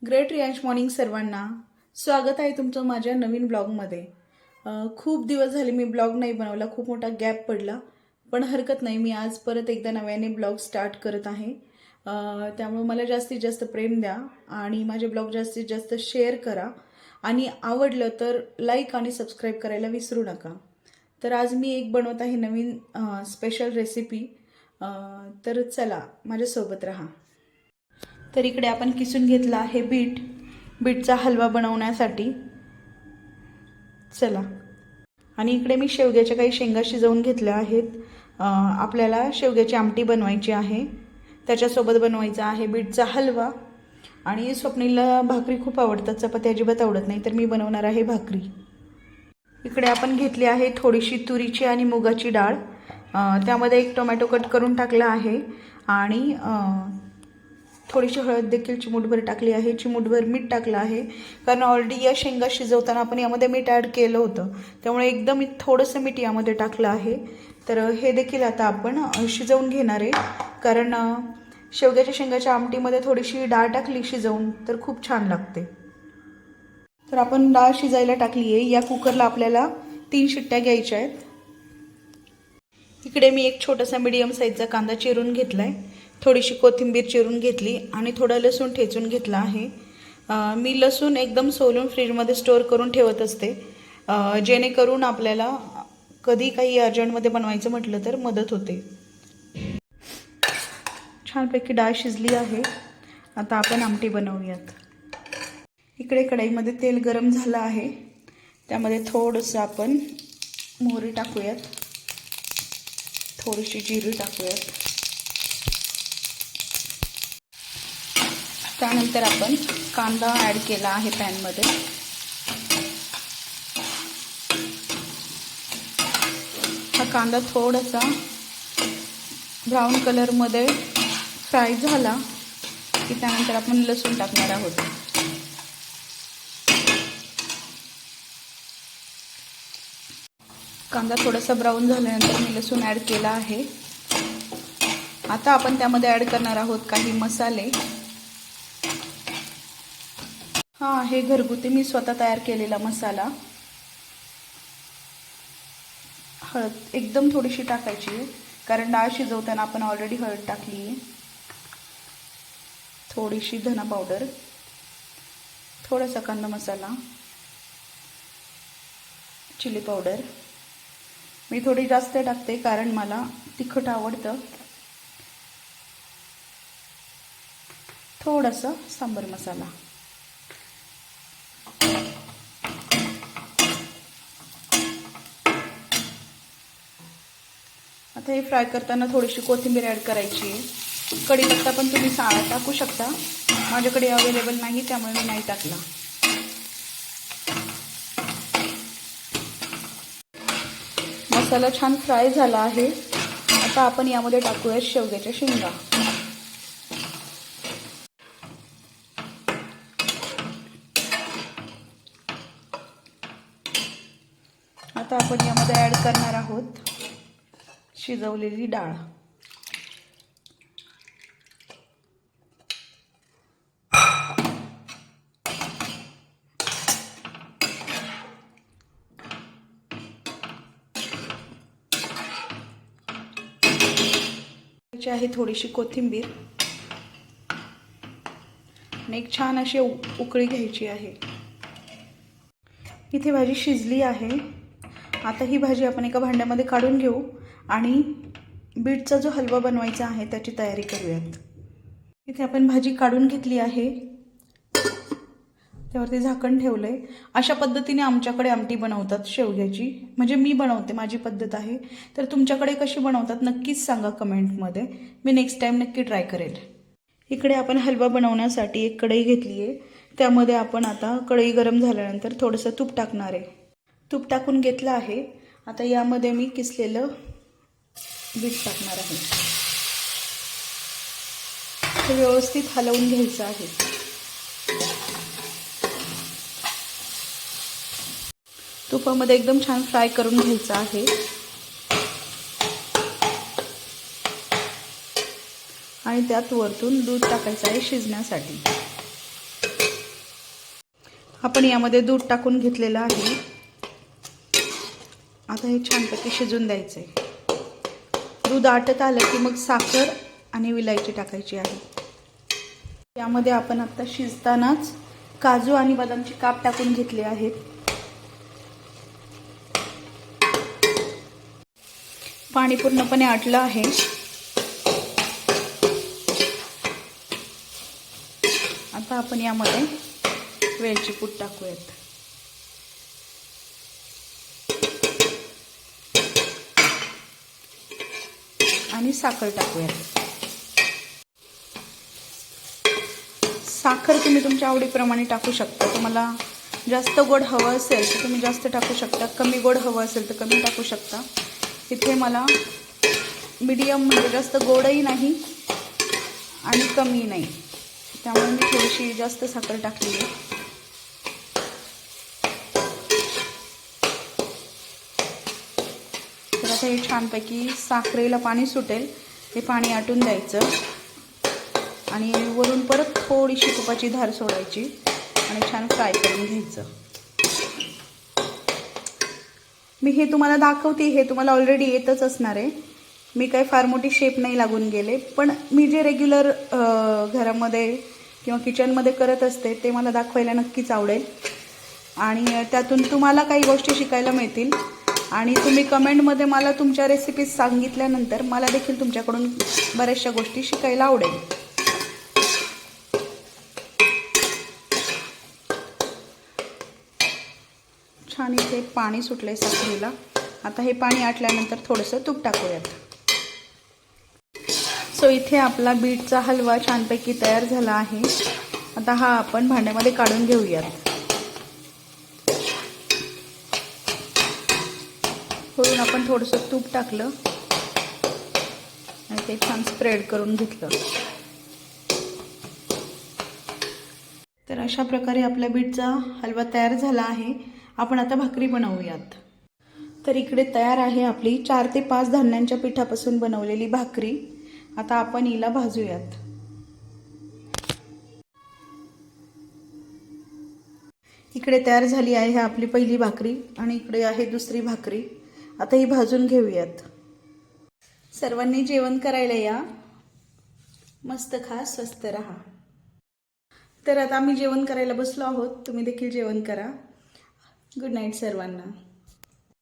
Great Riyansh morning सर्वांना. स्वागत आहे तुमचं माझ्या नवीन ब्लॉगमध्ये. खूप दिवस झाले मी ब्लॉग नाही बनवला, खूप मोठा गॅप पडला, पण हरकत नाही, मी आज परत एकदा नव्याने ब्लॉग स्टार्ट करत आहे. त्यामुळे मला जास्तीत जास्त प्रेम द्या आणि माझे ब्लॉग जास्तीत जास्त शेअर करा आणि आवडलं तर लाईक आणि सबस्क्राईब करायला विसरू नका. तर आज मी एक बनवत आहे नवीन स्पेशल रेसिपी. तर चला माझ्यासोबत राहा. तर इकडे आपण किसून घेतला आहे बीटचा हलवा बनवण्यासाठी. चला. आणि इकडे मी शेवग्याच्या काही शेंगा शिजवून घेतल्या आहेत. आपल्याला शेवग्याची आमटी बनवायची आहे, त्याच्यासोबत बनवायचा आहे बीटचा हलवा. आणि स्वप्नीलला भाकरी खूप आवडतात, चपाती अजिबात आवडत नाही, तर मी बनवणार आहे भाकरी. इकडे आपण घेतली आहे थोडीशी तुरीची आणि मुगाची डाळ. त्यामध्ये एक टोमॅटो कट करून टाकला आहे आणि थोडीशी हळद देखील चिमूटभर टाकली आहे, चिमूटभर मीठ टाकलं आहे, कारण ऑलरेडी या शेंगा शिजवताना आपण यामध्ये मीठ ॲड केलं होतं, त्यामुळे एकदम थोडंसं मीठ यामध्ये टाकलं आहे. तर हे देखील आता आपण शिजवून घेणार आहे, कारण शेवग्याच्या शेंगाच्या आमटीमध्ये थोडीशी डाळ टाकली शिजवून तर खूप छान लागते. तर आपण डाळ शिजायला टाकली आहे. या कुकरला आपल्याला 3 शिट्ट्या घ्यायच्या आहेत. इकडे मी एक छोटासा मीडियम साईजचा कांदा चिरून घेतला आहे, थोडीशी कोथिंबीर चिरून घेतली आणि थोडा लसूण ठेचून घेतला आहे. मी लसूण एकदम सोलून फ्रीजमध्ये स्टोअर करून ठेवत असते, जेणेकरून आपल्याला कधी काही अर्जंटमध्ये बनवायचं म्हटलं तर मदत होते. छानपैकी डाळ शिजली आहे. आता आपण आमटी बनवूयात. इकडे कढईमध्ये तेल गरम झालं आहे, त्यामध्ये थोडंसं आपण मोहरी टाकूयात, थोडीशी जिरी टाकूयात. त्यानंतर आपण कांदा ॲड केला आहे पॅनमध्ये. हा कांदा थोडासा ब्राऊन कलरमध्ये फ्राय झाला की त्यानंतर आपण लसूण टाकणार आहोत. कांदा थोडासा ब्राऊन झाल्यानंतर मी लसूण ॲड केला आहे. आता आपण त्यामध्ये ॲड करणार आहोत काही मसाले. हा आहे घरगुती मी स्वतः तयार केलेला मसाला. हळद एकदम थोडीशी टाकायची आहे, कारण डाळ शिजवताना आपण ऑलरेडी हळद टाकली आहे. थोडीशी धना पावडर, थोडासा कांदा मसाला, चिली पावडर. मी थोडी जास्त टाकते कारण मला तिखट आवडतं. थोडासा सांबर मसाला. आता हे फ्राय करताना थोडीशी कोथिंबीर ॲड करायची आहे. कढीपत्ता पण तुम्ही टाकू शकता, माझ्याकडे अवेलेबल नाही त्यामुळे मी नाही टाकला. मसाला छान फ्राय झाला आहे. आता आपण यामध्ये टाकूया शेवग्याच्या शेंगा. आता आपण यामध्ये ॲड करणार आहोत शिजवलेली डाळ. आहे थोडीशी कोथिंबीर आणि एक छान अशी उकळी घ्यायची आहे. इथे भाजी शिजली आहे. आता ही भाजी आपण एका भांड्यामध्ये काढून घेऊ आणि बीटचा जो हलवा बनवायचा आहे त्याची तयारी करूयात. इथे आपण भाजी काढून घेतली आहे, त्यावरती झाकण ठेवलं आहे. अशा पद्धतीने आमच्याकडे आमटी बनवतात शेवग्याची, म्हणजे मी बनवते, माझी पद्धत आहे. तर तुमच्याकडे कशी बनवतात नक्कीच सांगा कमेंटमध्ये, मी नेक्स्ट टाईम नक्की ट्राय करेल. इकडे आपण हलवा बनवण्यासाठी एक कढई घेतली आहे, त्यामध्ये आपण आता कढई गरम झाल्यानंतर थोडंसं तूप टाकणार आहे. तूप टाकून घेतलं आहे. आता यामध्ये मी किसलेलं बीट टाकणार आहे. ते व्यवस्थित हलवून घ्यायचं आहे. तुपामध्ये एकदम छान फ्राय करून घ्यायचं आहे. आणि त्यात वरतून दूध टाकायचं आहे शिजण्यासाठी. आपण यामध्ये दूध टाकून घेतलेलं आहे. आता हे छानपैकी शिजून द्यायचं आहे. दूध आटत आलं की मग साखर आणि विलायची टाकायची आहे. यामध्ये आपण आता शिजतानाच काजू आणि बदामचे काप टाकून घेतले आहेत. पाणी पूर्णपणे आटलं आहे. आता आपण यामध्ये वेलची पूड टाकूयात. आणि साखर टाकूयात. साखर तुम्ही तुमच्या आवडीप्रमाणे टाकू शकता. तुम्हाला जास्त गोड हवं असेल तर तुम्ही जास्त टाकू शकता, कमी गोड हवं असेल तर कमी टाकू शकता. इथे मला मीडियम म्हणजे जास्त गोडही नाही आणि कमी नाही, त्यामुळे मी थोडीशी जास्त साखर टाकली आहे. तर आता हे छानपैकी साखरेला पाणी सुटेल, हे पाणी आटून द्यायचं आणि वरून परत थोडीशी तुपाची धार सोडायची आणि छान फ्राय करून घ्यायचं. मी हे तुम्हाला दाखवते, हे तुम्हाला ऑलरेडी येतच असणार आहे. मी काही फार मोठी शेप नाही लागून गेले, पण मी जे रेग्युलर घरामध्ये किंवा किचनमध्ये करत असते ते मला दाखवायला नक्कीच आवडेल आणि त्यातून तुम्हाला काही गोष्टी शिकायला मिळतील. आणि तुम्ही कमेंटमध्ये मला तुमच्या रेसिपीज सांगितल्यानंतर मला देखील तुमच्याकडून बऱ्याचशा गोष्टी शिकायला आवडेल. छान इथे पाणी सुटलंय साखरेला. आता हे पाणी आटल्यानंतर थोडंसं तूप टाकूयात. सो इथे आपला बीटचा हलवा छानपैकी तयार झाला आहे. आता हा आपण भांड्यामध्ये काढून घेऊयात. वरून आपण थोडंसं तूप टाकलं आणि ते छान स्प्रेड करून घेतलं. तर अशा प्रकारे आपला बीटचा हलवा तयार झाला आहे. आपण आता भाकरी बनवूयात. तर इकडे तयार आहे आपली 4 ते 5 धान्यांच्या पिठापासून बनवलेली भाकरी. आता आपण हिला भाजूयात. इकडे तयार झाली आहे आपली पहिली भाकरी आणि इकडे आहे दुसरी भाकरी. आता ही भाजून घेऊयात. सर्वांनी जेवण करायला या. मस्त खा, स्वस्त राहा. तर आता आम्ही जेवण करायला बसलो आहोत. तुम्ही देखील जेवण करा. गुड नाईट सर्वांना.